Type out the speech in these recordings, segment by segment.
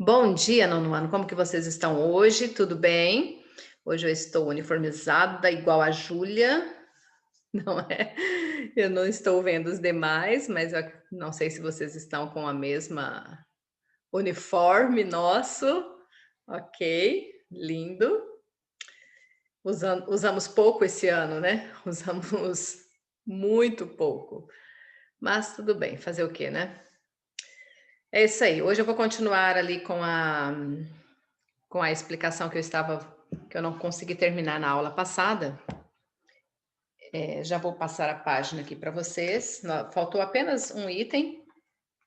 Bom dia, nono ano. Como que vocês estão hoje? Tudo bem? Hoje eu estou uniformizada igual a Júlia, não é? Eu não estou vendo os demais, mas eu não sei se vocês estão com a mesma uniforme nosso. Ok, lindo. Usamos pouco esse ano, né? Usamos muito pouco. Mas tudo bem, fazer o quê, né? É isso aí. Hoje eu vou continuar ali com a explicação que eu não consegui terminar na aula passada. Já vou passar a página aqui para vocês. Faltou apenas um item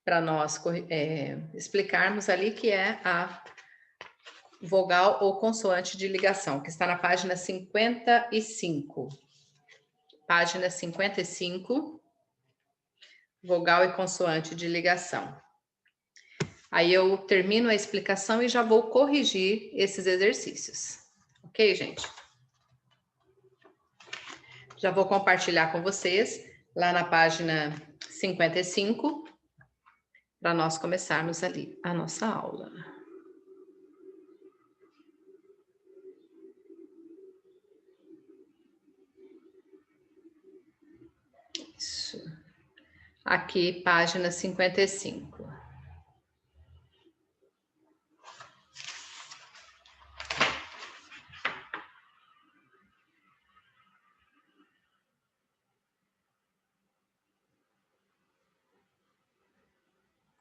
para nós explicarmos ali, que é a vogal ou consoante de ligação, que está na página 55. Página 55, vogal e consoante de ligação. Aí eu termino a explicação e já vou corrigir esses exercícios. Ok, gente? Já vou compartilhar com vocês lá na página 55, para nós começarmos ali a nossa aula. Isso. Aqui, página 55.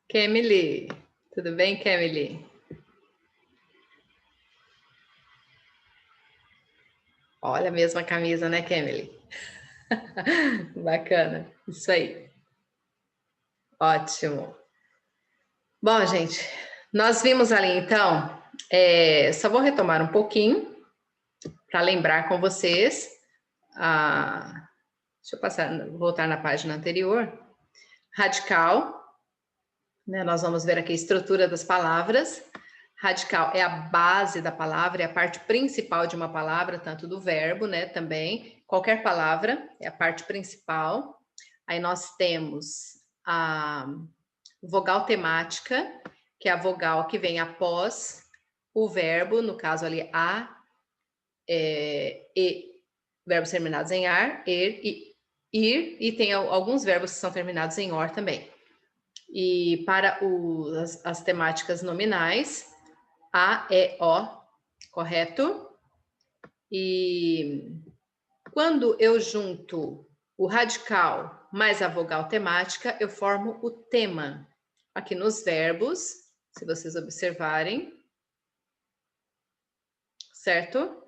Kemily, tudo bem, Kemily? Olha a mesma camisa, né, Kemily? Bacana, isso aí. Ótimo. Bom, gente, nós vimos ali então, só vou retomar um pouquinho para lembrar com vocês. Deixa eu voltar na página anterior. Radical, né? Nós vamos ver aqui a estrutura das palavras. Radical é a base da palavra, é a parte principal de uma palavra, tanto do verbo, né? Também. Qualquer palavra é a parte principal. Aí nós temos a vogal temática, que é a vogal que vem após o verbo, no caso ali e, verbos terminados em ar, ir, e tem alguns verbos que são terminados em or também. E para as temáticas nominais, a, e, o, correto? E quando eu junto o radical mais a vogal temática, eu formo o tema. Aqui nos verbos, se vocês observarem, certo?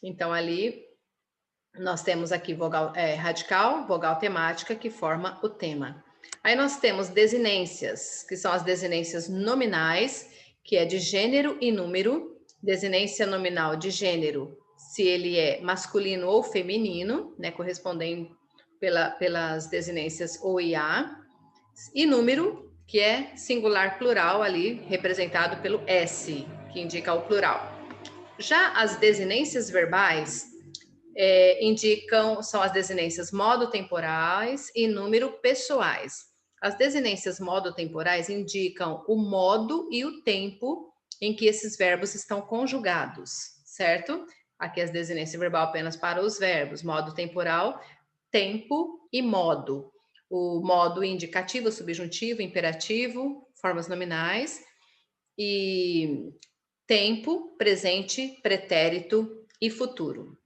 Então, ali nós temos aqui vogal radical, vogal temática, que forma o tema. Aí nós temos desinências, que são as desinências nominais, que é de gênero e número. Desinência nominal de gênero, se ele é masculino ou feminino, né, correspondendo pelas desinências o e a. E número, que é singular plural ali, representado pelo S, que indica o plural. Já as desinências verbais são as desinências modo-temporais e número pessoais. As desinências modo-temporais indicam o modo e o tempo em que esses verbos estão conjugados, certo? Aqui as desinências verbal apenas para os verbos, modo temporal, tempo e modo. O modo indicativo, subjuntivo, imperativo, formas nominais, e tempo, presente, pretérito e futuro.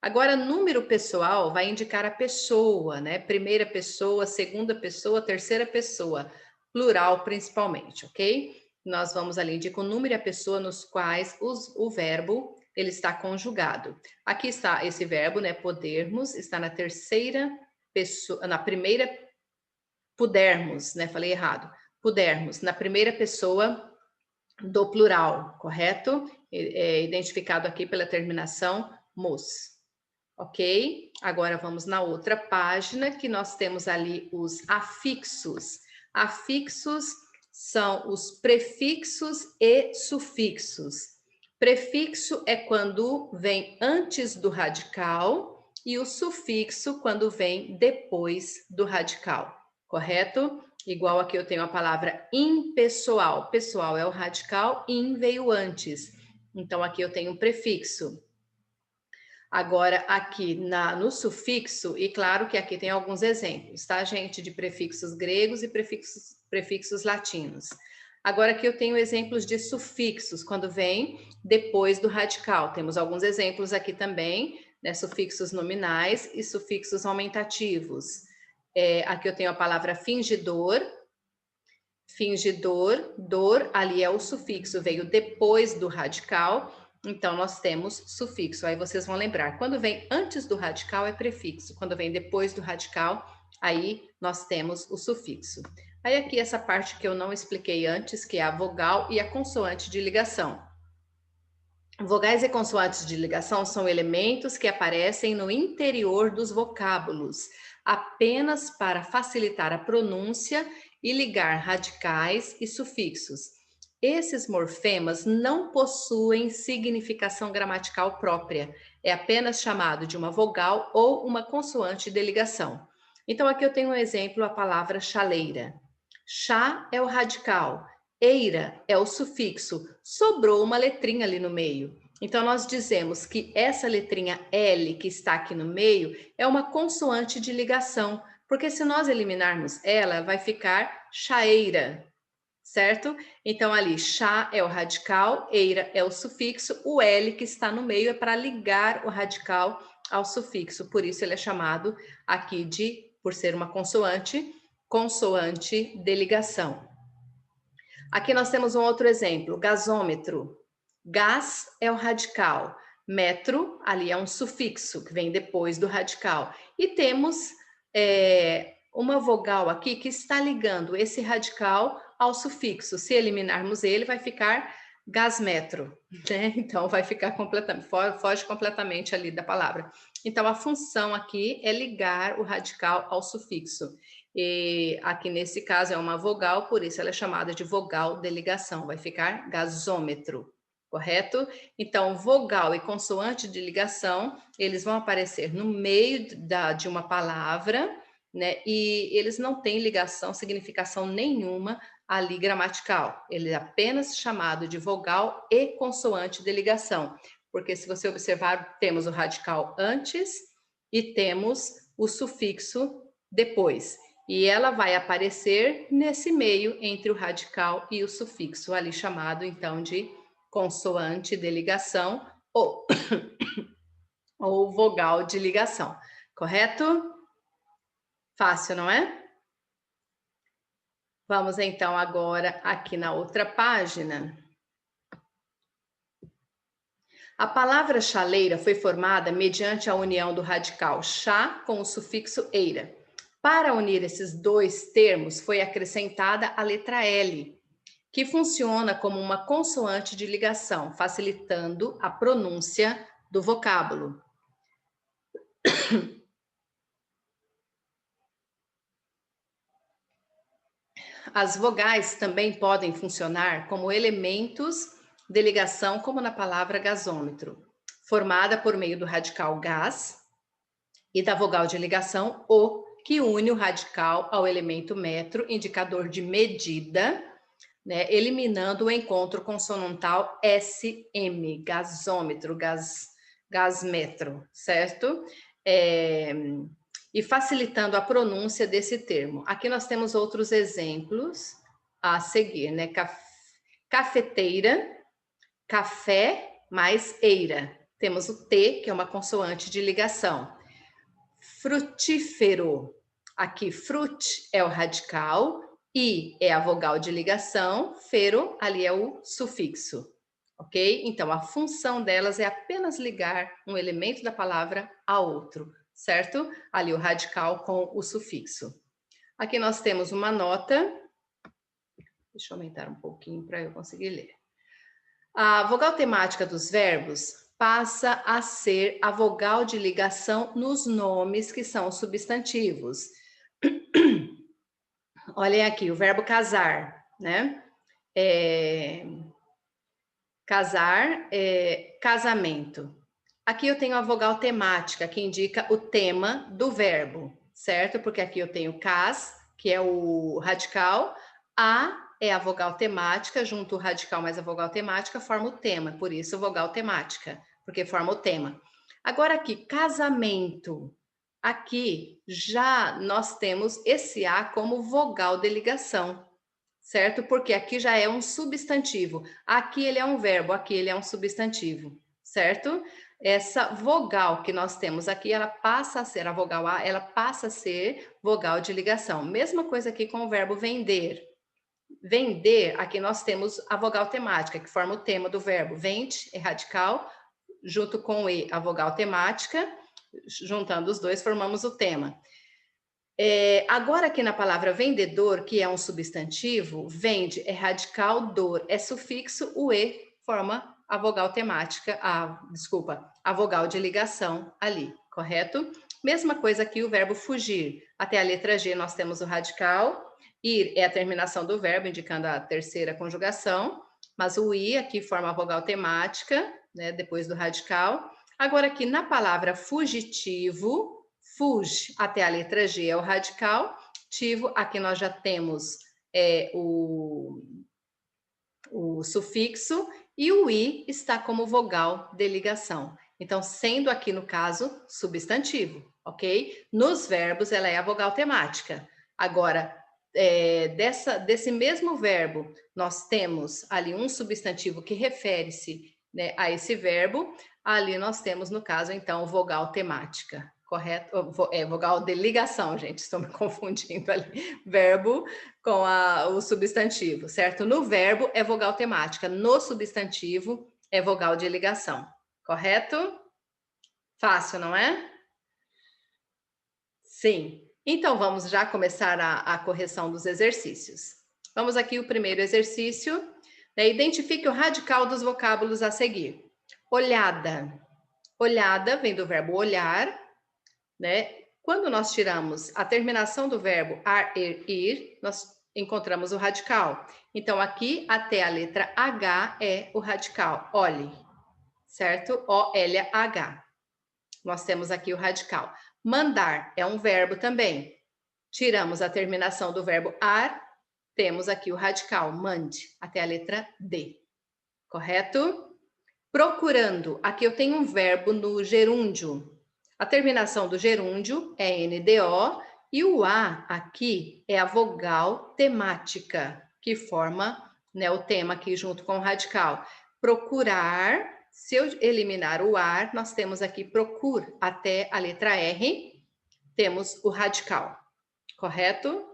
Agora, número pessoal vai indicar a pessoa, né? Primeira pessoa, segunda pessoa, terceira pessoa, plural principalmente, ok? Nós vamos ali, indica o número e a pessoa nos quais o verbo ele está conjugado. Aqui está esse verbo, né? Podermos, está na terceira pessoa, na primeira, pudermos, né? Falei errado. Pudermos, na primeira pessoa do plural, correto? É identificado aqui pela terminação mos. Ok? Agora vamos na outra página, que nós temos ali os afixos. Afixos são os prefixos e sufixos. Prefixo é quando vem antes do radical e o sufixo quando vem depois do radical, correto? Igual aqui eu tenho a palavra impessoal. Pessoal é o radical, in veio antes. Então, aqui eu tenho um prefixo. Agora, aqui no sufixo, e claro que aqui tem alguns exemplos, tá, gente? De prefixos gregos e prefixos latinos. Agora, aqui eu tenho exemplos de sufixos, quando vem depois do radical. Temos alguns exemplos aqui também, né? Sufixos nominais e sufixos aumentativos. Aqui eu tenho a palavra fingidor. Fingidor, dor, ali é o sufixo, veio depois do radical. Então, nós temos sufixo. Aí vocês vão lembrar, quando vem antes do radical é prefixo, quando vem depois do radical, aí nós temos o sufixo. Aí aqui essa parte que eu não expliquei antes, que é a vogal e a consoante de ligação. Vogais e consoantes de ligação são elementos que aparecem no interior dos vocábulos, apenas para facilitar a pronúncia e ligar radicais e sufixos. Esses morfemas não possuem significação gramatical própria, é apenas chamado de uma vogal ou uma consoante de ligação. Então, aqui eu tenho um exemplo, a palavra chaleira. Chá é o radical, eira é o sufixo, sobrou uma letrinha ali no meio. Então, nós dizemos que essa letrinha L que está aqui no meio é uma consoante de ligação, porque se nós eliminarmos ela, vai ficar chaeira, certo? Então, ali, chá é o radical, eira é o sufixo, o L que está no meio é para ligar o radical ao sufixo, por isso ele é chamado aqui de, por ser uma consoante, consoante de ligação. Aqui nós temos um outro exemplo, gasômetro. Gás é o radical, metro, ali é um sufixo que vem depois do radical. E temos uma vogal aqui que está ligando esse radical ao sufixo. Se eliminarmos ele, vai ficar gasmetro, né? Então vai ficar completamente, foge completamente ali da palavra. Então a função aqui é ligar o radical ao sufixo. E aqui nesse caso é uma vogal, por isso ela é chamada de vogal de ligação, vai ficar gasômetro, correto? Então, vogal e consoante de ligação, eles vão aparecer no meio de uma palavra, né? E eles não têm ligação, significação nenhuma ali gramatical. Ele é apenas chamado de vogal e consoante de ligação, porque se você observar, temos o radical antes e temos o sufixo depois. E ela vai aparecer nesse meio entre o radical e o sufixo, ali chamado então de consoante de ligação ou, ou vogal de ligação, correto? Fácil, não é? Vamos então agora aqui na outra página. A palavra chaleira foi formada mediante a união do radical chá com o sufixo eira. Para unir esses dois termos, foi acrescentada a letra L, que funciona como uma consoante de ligação, facilitando a pronúncia do vocábulo. As vogais também podem funcionar como elementos de ligação, como na palavra gasômetro, formada por meio do radical gás e da vogal de ligação o, que une o radical ao elemento metro, indicador de medida, né, eliminando o encontro consonantal SM, gasômetro, gasmetro, certo? E facilitando a pronúncia desse termo. Aqui nós temos outros exemplos a seguir, né? Cafeteira, café mais eira. Temos o T, que é uma consoante de ligação. Frutífero, aqui frut é o radical, I é a vogal de ligação, fero ali é o sufixo, ok? Então, a função delas é apenas ligar um elemento da palavra a outro, certo? Ali o radical com o sufixo. Aqui nós temos uma nota, deixa eu aumentar um pouquinho para eu conseguir ler. A vogal temática dos verbos passa a ser a vogal de ligação nos nomes que são substantivos. Olhem aqui, o verbo casar, né? Casar é casamento. Aqui eu tenho a vogal temática, que indica o tema do verbo, certo? Porque aqui eu tenho cas, que é o radical. A é a vogal temática, junto o radical mais a vogal temática, forma o tema. Por isso, vogal temática, porque forma o tema. Agora aqui, casamento. Aqui já nós temos esse A como vogal de ligação, certo? Porque aqui já é um substantivo. Aqui ele é um verbo, aqui ele é um substantivo, certo? Essa vogal que nós temos aqui, ela passa a ser, a vogal A, ela passa a ser vogal de ligação. Mesma coisa aqui com o verbo vender. Vender, aqui nós temos a vogal temática, que forma o tema do verbo. Vende é radical, junto com o E, a vogal temática, juntando os dois, formamos o tema. Agora, aqui na palavra vendedor, que é um substantivo, vende é radical, dor é sufixo, o E forma a vogal temática, a vogal de ligação ali, correto? Mesma coisa aqui o verbo fugir. Até a letra G nós temos o radical, ir é a terminação do verbo, indicando a terceira conjugação, mas o I aqui forma a vogal temática, né, depois do radical. Agora, aqui na palavra fugitivo, fuge até a letra G é o radical, tivo, aqui nós já temos o sufixo, e o I está como vogal de ligação. Então, sendo aqui no caso substantivo, ok? Nos verbos, ela é a vogal temática. Agora, desse mesmo verbo, nós temos ali um substantivo que refere-se, né, a esse verbo. Ali nós temos, no caso, então, vogal temática, correto? Vogal de ligação, gente, estou me confundindo ali. Verbo com o substantivo, certo? No verbo é vogal temática, no substantivo é vogal de ligação, correto? Fácil, não é? Sim. Então, vamos já começar a correção dos exercícios. Vamos aqui o primeiro exercício, né? Identifique o radical dos vocábulos a seguir. Olhada. Olhada vem do verbo olhar, né? Quando nós tiramos a terminação do verbo ar, ir, nós encontramos o radical. Então, aqui até a letra H é o radical. Olhe, certo? O-L-H. Nós temos aqui o radical. Mandar é um verbo também. Tiramos a terminação do verbo ar, temos aqui o radical. Mande, até a letra D. Correto? Procurando. Aqui eu tenho um verbo no gerúndio. A terminação do gerúndio é NDO e o A aqui é a vogal temática, que forma, né, o tema aqui junto com o radical. Procurar, se eu eliminar o ar, nós temos aqui procure até a letra R, temos o radical, correto?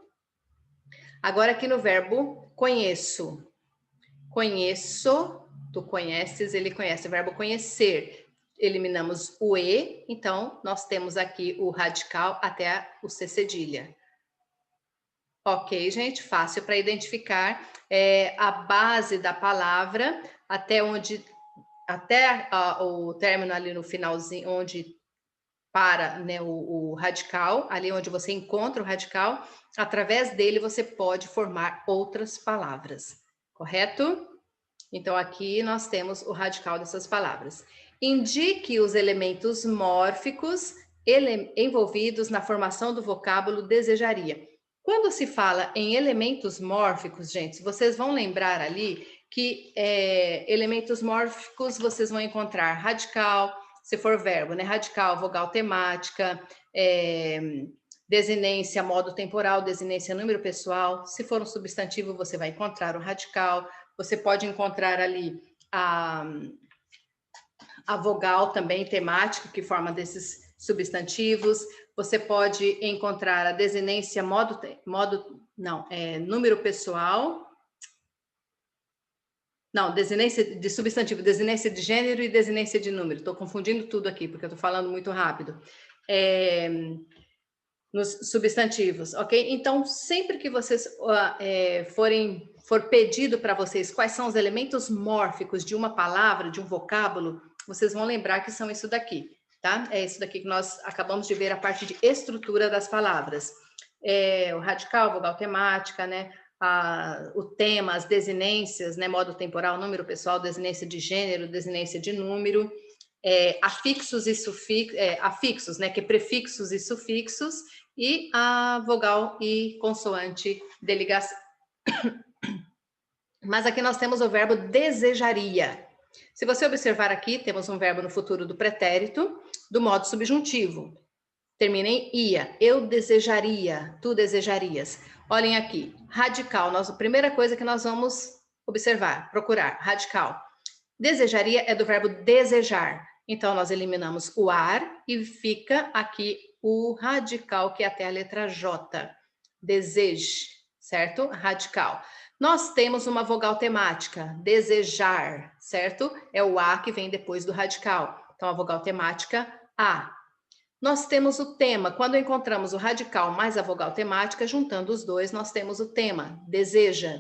Agora aqui no verbo conheço. Conheço, tu conheces, ele conhece. O verbo conhecer. Eliminamos o E, então nós temos aqui o radical até o C cedilha. Ok, gente, fácil para identificar a base da palavra até o término ali no finalzinho, onde para, né, o radical, ali onde você encontra o radical, através dele você pode formar outras palavras, correto? Então, aqui nós temos o radical dessas palavras. Indique os elementos mórficos envolvidos na formação do vocábulo desejaria. Quando se fala em elementos mórficos, gente, vocês vão lembrar ali que elementos mórficos vocês vão encontrar radical, se for verbo, né? Radical, vogal temática, desinência, modo temporal, desinência, número pessoal. Se for um substantivo, você vai encontrar o radical. Você pode encontrar ali a vogal também temática, que forma desses substantivos. Você pode encontrar a desinência número pessoal. Não, desinência de substantivo, desinência de gênero e desinência de número. Estou confundindo tudo aqui, porque eu estou falando muito rápido. Nos substantivos, ok? Então, sempre que vocês for pedido para vocês quais são os elementos mórficos de uma palavra, de um vocábulo, vocês vão lembrar que são isso daqui, tá? É isso daqui que nós acabamos de ver, a parte de estrutura das palavras. O radical, vogal temática, né? O tema, as desinências, né? Modo temporal, número pessoal, desinência de gênero, desinência de número, afixos e sufixos, afixos, né? Que é prefixos e sufixos, e a vogal e consoante de ligação. Mas aqui nós temos o verbo desejaria. Se você observar aqui, temos um verbo no futuro do pretérito, do modo subjuntivo. Termina em ia. Eu desejaria, tu desejarias. Olhem aqui, radical. A primeira coisa que nós vamos observar, procurar, radical. Desejaria é do verbo desejar. Então, nós eliminamos o ar e fica aqui o radical, que é até a letra J. Deseje, certo? Radical. Nós temos uma vogal temática, desejar, certo? É o A que vem depois do radical. Então, a vogal temática, A. Nós temos o tema. Quando encontramos o radical mais a vogal temática, juntando os dois, nós temos o tema, deseja,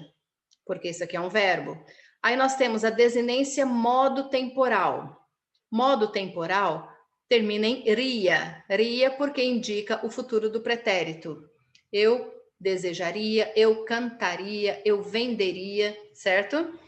porque isso aqui é um verbo. Aí nós temos a desinência modo temporal. Modo temporal termina em ria. Ria porque indica o futuro do pretérito. Eu desejaria, eu cantaria, eu venderia, certo?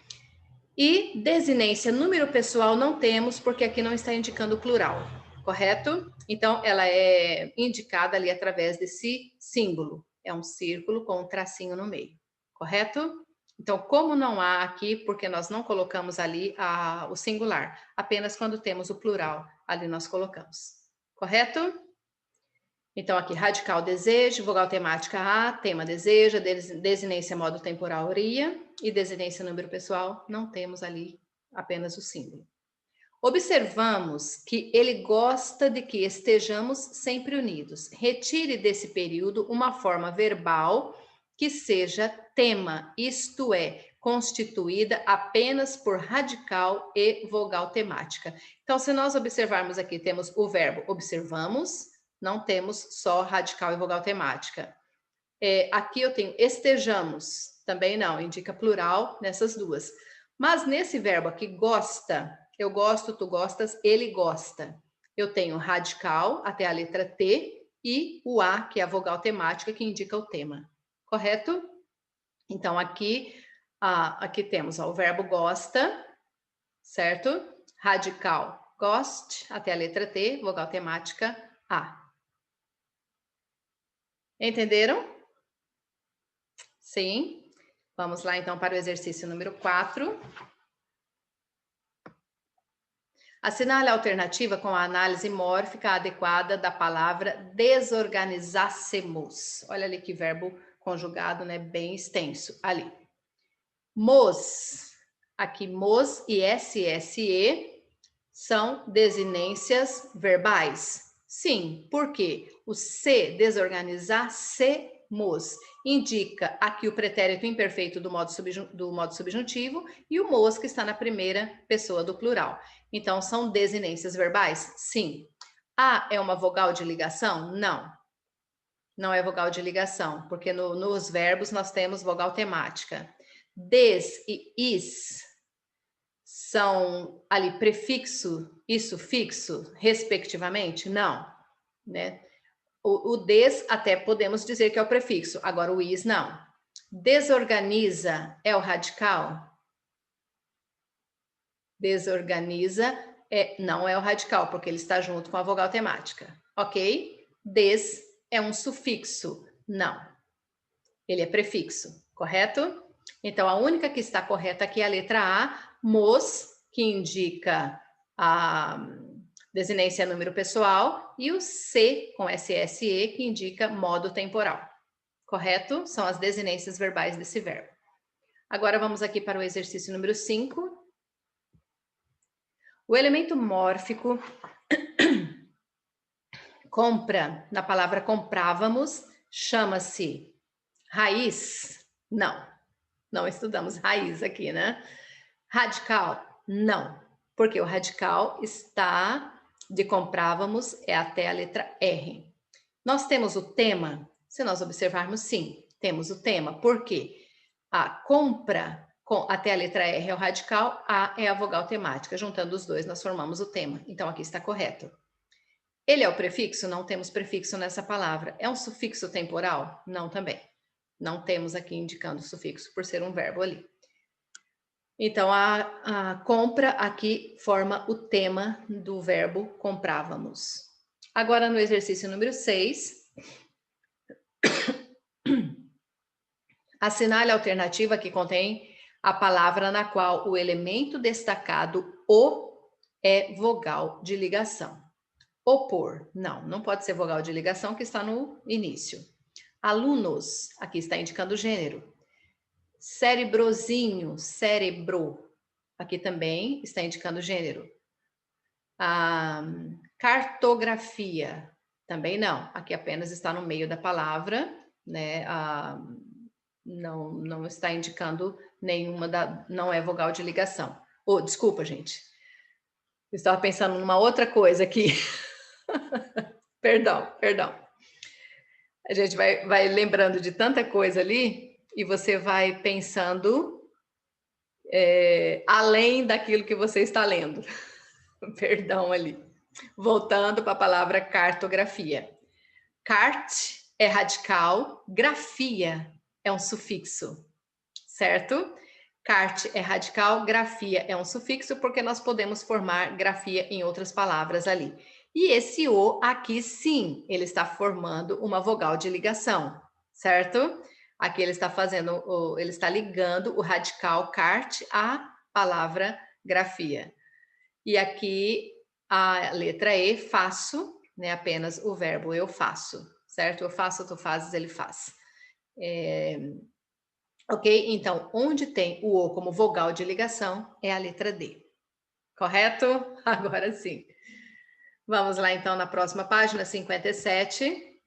E desinência número pessoal não temos, porque aqui não está indicando o plural, correto? Então, ela é indicada ali através desse símbolo. É um círculo com um tracinho no meio, correto? Então, como não há aqui, porque nós não colocamos ali o singular, apenas quando temos o plural, ali nós colocamos, correto? Então, aqui, radical desejo, vogal temática A, tema deseja, desinência modo temporal ria e desinência número pessoal, não temos ali apenas o símbolo. Observamos que ele gosta de que estejamos sempre unidos. Retire desse período uma forma verbal que seja tema, isto é, constituída apenas por radical e vogal temática. Então, se nós observarmos aqui, temos o verbo observamos, não temos só radical e vogal temática. Aqui eu tenho estejamos, também não, indica plural nessas duas. Mas nesse verbo aqui, gosta, eu gosto, tu gostas, ele gosta. Eu tenho radical até a letra T e o A, que é a vogal temática, que indica o tema. Correto? Então, aqui temos o verbo gosta, certo? Radical, goste, até a letra T, vogal temática, A. Entenderam? Sim. Vamos lá, então, para o exercício número 4. Assinale a alternativa com a análise mórfica adequada da palavra desorganizássemos. Olha ali que verbo conjugado, né? Bem extenso. Ali. Mos. Aqui, mos e SSE são desinências verbais. Sim, por quê? O se, desorganizássemos, indica aqui o pretérito imperfeito do modo subjuntivo e o mos que está na primeira pessoa do plural. Então, são desinências verbais? Sim. A é uma vogal de ligação? Não. Não é vogal de ligação, porque nos verbos nós temos vogal temática. Des e is são ali prefixo e sufixo, respectivamente? Não, né? O des até podemos dizer que é o prefixo, agora o is não. Desorganiza é o radical? Desorganiza não é o radical, porque ele está junto com a vogal temática, ok? Des é um sufixo, não. Ele é prefixo, correto? Então, a única que está correta aqui é a letra A, mos, que indica a desinência número pessoal, e o C, com SSE, que indica modo temporal. Correto? São as desinências verbais desse verbo. Agora, vamos aqui para o exercício número 5. O elemento mórfico compra, na palavra comprávamos, chama-se raiz? Não estudamos raiz aqui, né? Radical? Não, porque o radical está de comprávamos é até a letra R. Nós temos o tema? Se nós observarmos, sim, temos o tema. Por quê? A compra até a letra R é o radical, A é a vogal temática. Juntando os dois, nós formamos o tema. Então, aqui está correto. Ele é o prefixo? Não temos prefixo nessa palavra. É um sufixo temporal? Não, também. Não temos aqui indicando o sufixo, por ser um verbo ali. Então, a compra aqui forma o tema do verbo comprávamos. Agora, no exercício número 6, Assinale a alternativa que contém a palavra na qual o elemento destacado o é vogal de ligação. Opor, não pode ser vogal de ligação que está no início. Alunos, aqui está indicando o gênero. Cerebrozinho, cérebro, aqui também está indicando o gênero. Cartografia, também não, aqui apenas está no meio da palavra, né? Não está indicando nenhuma não é vogal de ligação. Oh, desculpa, gente. Eu estava pensando numa outra coisa aqui. Perdão. A gente vai lembrando de tanta coisa ali e você vai pensando além daquilo que você está lendo. Perdão ali. Voltando para a palavra cartografia. Cart é radical, grafia é um sufixo, certo? Cart é radical, grafia é um sufixo, porque nós podemos formar grafia em outras palavras ali. E esse O aqui, sim, ele está formando uma vogal de ligação, certo? Aqui ele está ele está ligando o radical cart à palavra grafia. E aqui a letra E, faço, né? Apenas o verbo eu faço, certo? Eu faço, tu fazes, ele faz. Ok? Então, onde tem o O como vogal de ligação é a letra D. Correto? Agora sim. Vamos lá, então, na próxima página, 57.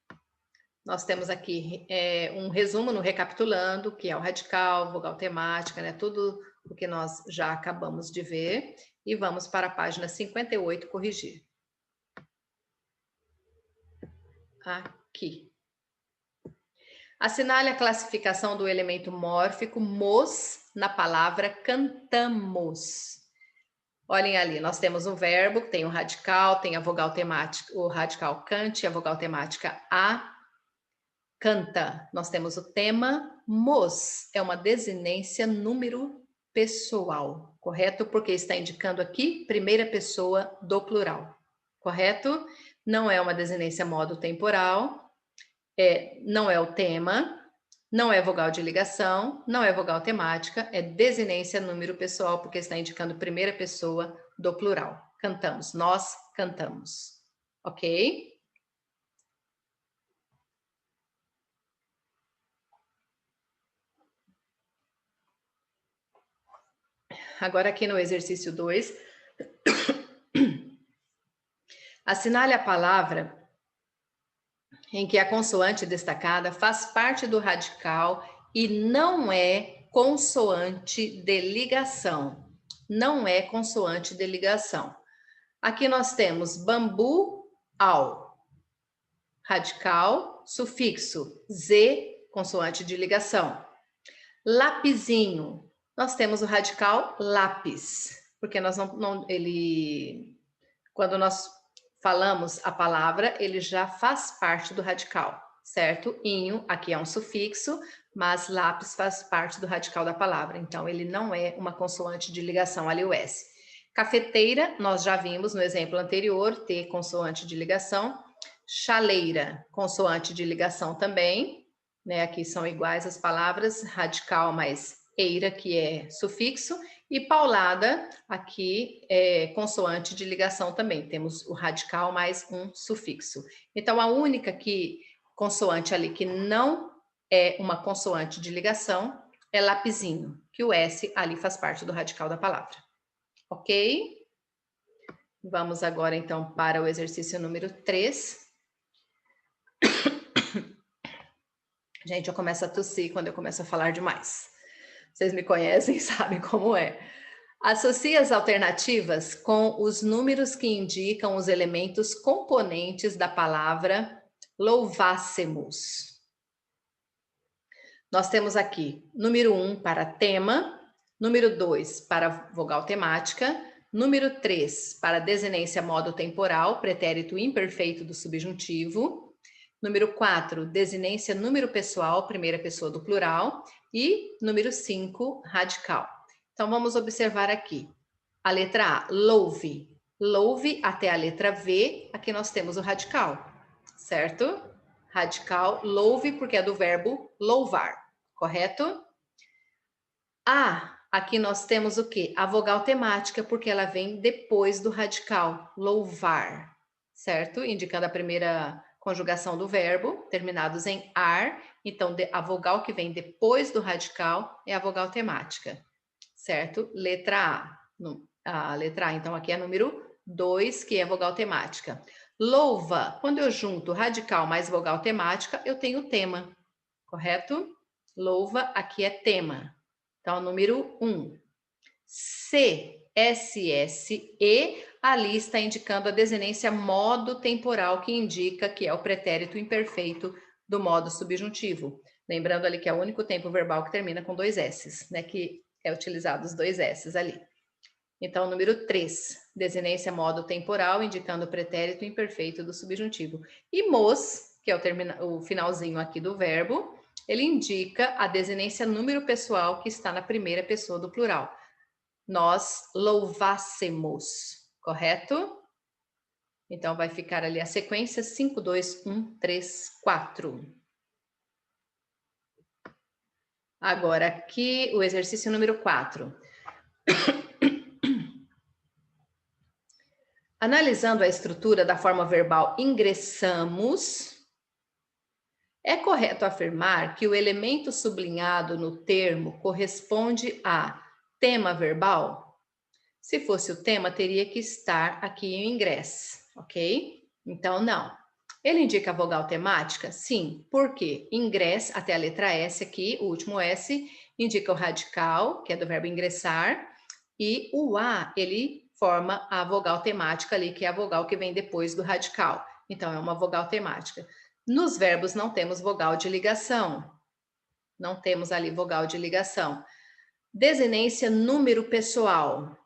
Nós temos aqui um resumo no recapitulando, que é o radical, vogal temática, né? Tudo o que nós já acabamos de ver. E vamos para a página 58, corrigir. Aqui. Assinale a classificação do elemento mórfico mos na palavra cantamos. Olhem ali, nós temos um verbo, tem o radical, tem a vogal temática, o radical cante, a vogal temática a, canta. Nós temos o tema, mos, é uma desinência número pessoal, correto? Porque está indicando aqui primeira pessoa do plural, correto? Não é uma desinência modo temporal, não é o tema, não é vogal de ligação, não é vogal temática, é desinência número pessoal, porque está indicando primeira pessoa do plural. Cantamos, nós cantamos. Ok? Agora aqui no exercício 2, assinale a palavra em que a consoante destacada faz parte do radical e não é consoante de ligação. Não é consoante de ligação. Aqui nós temos bambu, ao. Radical, sufixo, z, consoante de ligação. Lapizinho, nós temos o radical lápis, porque nós quando nós falamos a palavra, ele já faz parte do radical, certo? Inho, aqui é um sufixo, mas lápis faz parte do radical da palavra, então ele não é uma consoante de ligação ali o S. Cafeteira, nós já vimos no exemplo anterior, ter consoante de ligação. Chaleira, consoante de ligação também, né? Aqui são iguais as palavras, radical mais eira, que é sufixo, e paulada, aqui é consoante de ligação também. Temos o radical mais um sufixo. Então, a única consoante ali que não é uma consoante de ligação é lapizinho, que o S ali faz parte do radical da palavra. Ok? Vamos agora, então, para o exercício número 3. Gente, eu começo a tossir quando eu começo a falar demais. Vocês me conhecem e sabem como é. Associe as alternativas com os números que indicam os elementos componentes da palavra louvássemos. Nós temos aqui número 1 para tema, número 2 para vogal temática, número 3 para desinência modo temporal, pretérito imperfeito do subjuntivo, número 4, desinência número pessoal, primeira pessoa do plural, e número 5, radical. Então, vamos observar aqui. A letra A, louve. Louve até a letra V, aqui nós temos o radical, certo? Radical, louve, porque é do verbo louvar, correto? Aqui nós temos o quê? A vogal temática, porque ela vem depois do radical, louvar, certo? Indicando a primeira conjugação do verbo, terminados em ar. Então, a vogal que vem depois do radical é a vogal temática, certo? Letra A. A letra A, então, aqui é número 2, que é a vogal temática. Louva, quando eu junto radical mais vogal temática, eu tenho tema, correto? Louva, aqui é tema. Então, número 1. CSSE, ali está indicando a desinência modo temporal, que indica que é o pretérito imperfeito do modo subjuntivo. Lembrando ali que é o único tempo verbal que termina com 2 S's, né? Que é utilizado os 2 S's ali. Então, número 3, desinência modo temporal, indicando o pretérito imperfeito do subjuntivo. E mos, que é o finalzinho aqui do verbo, ele indica a desinência número pessoal que está na primeira pessoa do plural. Nós louvássemos, correto? Então, vai ficar ali a sequência 5, 2, 1, 3, 4. Agora, aqui, o exercício número 4. Analisando a estrutura da forma verbal ingressamos, é correto afirmar que o elemento sublinhado no termo corresponde a tema verbal? Se fosse o tema, teria que estar aqui em ingresso, ok? Então, não. Ele indica a vogal temática? Sim. Por quê? Ingress, até a letra S aqui, o último S, indica o radical, que é do verbo ingressar, e o A, ele forma a vogal temática ali, que é a vogal que vem depois do radical. Então, é uma vogal temática. Nos verbos não temos vogal de ligação. Não temos ali vogal de ligação. Desinência número pessoal.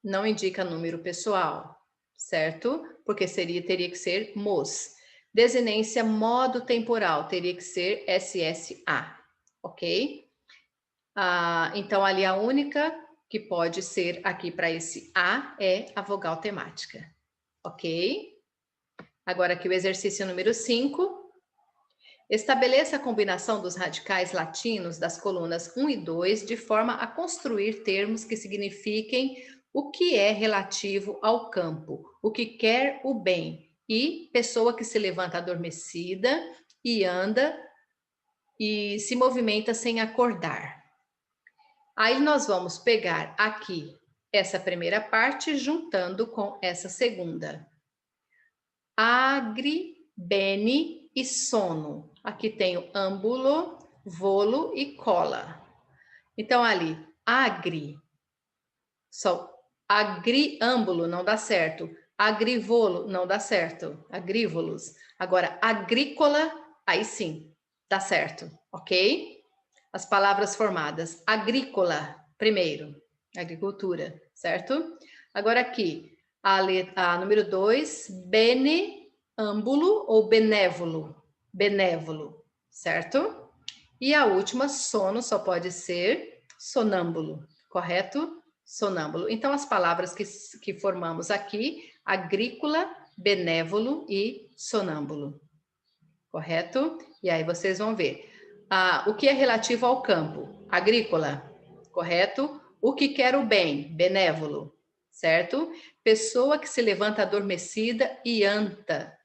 Não indica número pessoal, certo? Porque teria que ser mos. Desinência modo temporal, teria que ser SSA, ok? Então, ali a única que pode ser aqui para esse A é a vogal temática, ok? Agora aqui o exercício número 5. Estabeleça a combinação dos radicais latinos das colunas 1 e 2 de forma a construir termos que signifiquem o que é relativo ao campo, o que quer o bem, e pessoa que se levanta adormecida e anda e se movimenta sem acordar. Aí nós vamos pegar aqui essa primeira parte juntando com essa segunda. Agri, bene e sono. Aqui tenho âmbulo, volo e cola. Então, ali, agri, só agriâmbulo não dá certo. Agrivolo não dá certo. Agrívolos. Agora, agrícola, aí sim, dá certo, ok? As palavras formadas. Agrícola, primeiro. Agricultura, certo? Agora aqui, a número 2, beneâmbulo ou benévolo. Benévolo, certo? E a última, sono, só pode ser sonâmbulo, correto? Sonâmbulo. Então, as palavras que formamos aqui, agrícola, benévolo e sonâmbulo, correto? E aí vocês vão ver. O que é relativo ao campo? Agrícola, correto? O que quer o bem? Benévolo, certo? Pessoa que se levanta adormecida e anda,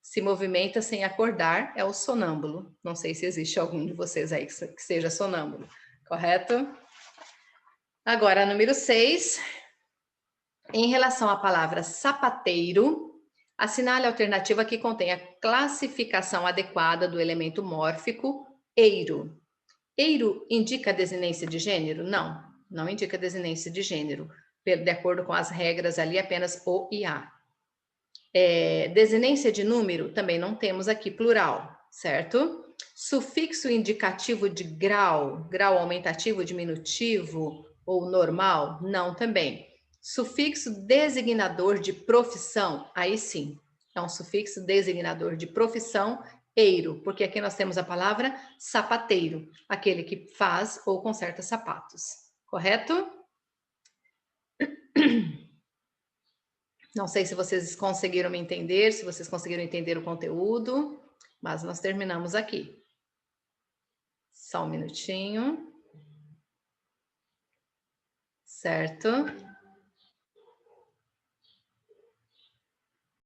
se movimenta sem acordar, é o sonâmbulo. Não sei se existe algum de vocês aí que seja sonâmbulo, correto? Agora, número 6. Em relação à palavra sapateiro, assinale a alternativa que contém a classificação adequada do elemento mórfico eiro. Eiro indica desinência de gênero? Não, não indica desinência de gênero. De acordo com as regras ali, apenas o e a. Desinência de número? Também não temos aqui plural, certo? Sufixo indicativo de grau, grau aumentativo, diminutivo ou normal? Não também. Sufixo designador de profissão? Aí sim, é um sufixo designador de profissão, eiro, porque aqui nós temos a palavra sapateiro, aquele que faz ou conserta sapatos, correto? Não sei se vocês conseguiram me entender, se vocês conseguiram entender o conteúdo, mas nós terminamos aqui. Só um minutinho. Certo.